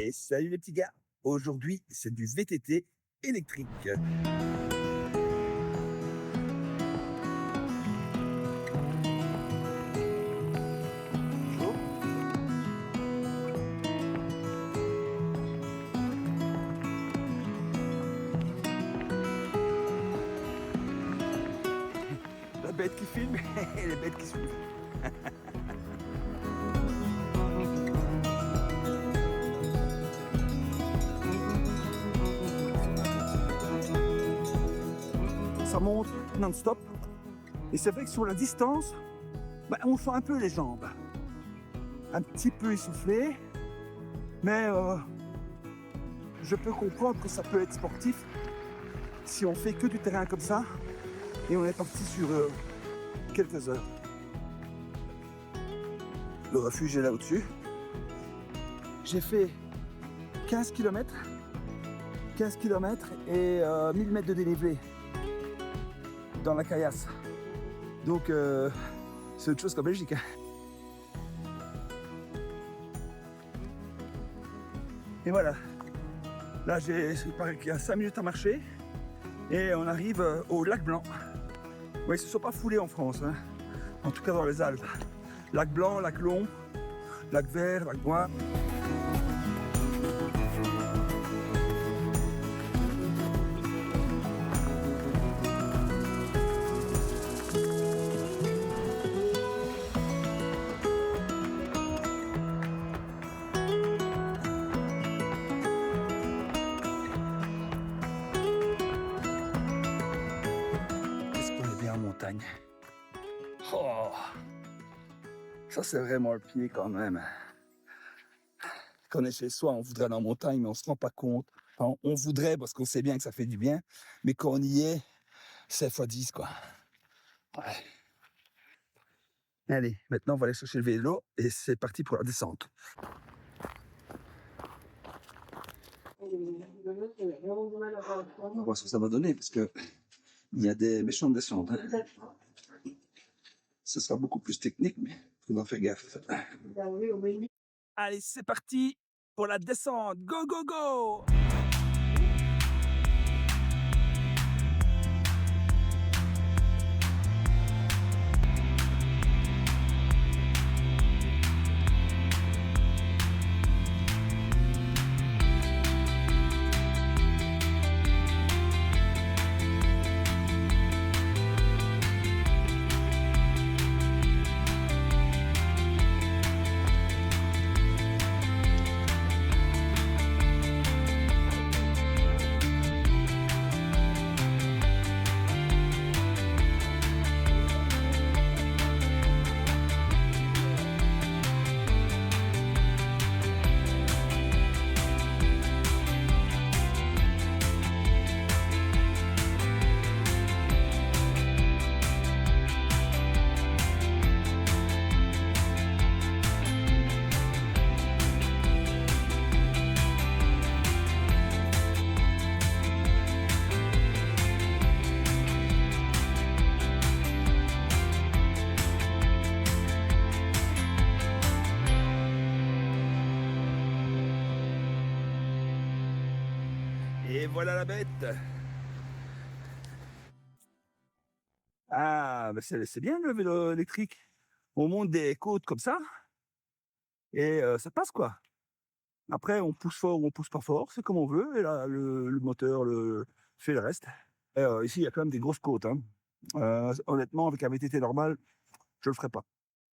Et salut les petits gars, aujourd'hui c'est du VTT électrique. Chaud. La bête qui filme et les bêtes qui suivent. Ça monte non-stop. Et c'est vrai que sur la distance, on sent un peu les jambes. Un petit peu essoufflé. Mais je peux comprendre que ça peut être sportif si on fait que du terrain comme ça. Et on est parti sur quelques heures. Le refuge est là au-dessus. J'ai fait 15 km. 15 km et 1000 mètres de dénivelé dans la caillasse. Donc c'est autre chose qu'en Belgique. Et voilà. Là, il paraît qu'il y a 5 minutes à marcher et on arrive au lac Blanc. Ouais, ils ne se sont pas foulés en France, hein. En tout cas dans les Alpes. Lac Blanc, lac Long, lac Vert, lac Noir. En montagne. Oh, ça c'est vraiment le pied quand même. Quand on est chez soi, on voudrait aller en montagne, mais on se rend pas compte. Enfin, on voudrait parce qu'on sait bien que ça fait du bien, mais quand on y est, c'est x10 quoi. Ouais. Allez, maintenant on va aller chercher le vélo et c'est parti pour la descente. On va voir ce que ça va donner parce que il y a des méchantes descentes. Hein. Ce sera beaucoup plus technique, mais il faudra faire gaffe. Allez, c'est parti pour la descente. Go, go, go! Et voilà la bête. Ah, ben c'est bien le vélo électrique. On monte des côtes comme ça et ça passe quoi. Après, on pousse fort ou on pousse pas fort, c'est comme on veut. Et là, le moteur fait le reste. Et, ici, il y a quand même des grosses côtes. Hein. Honnêtement, avec un VTT normal, je le ferai pas.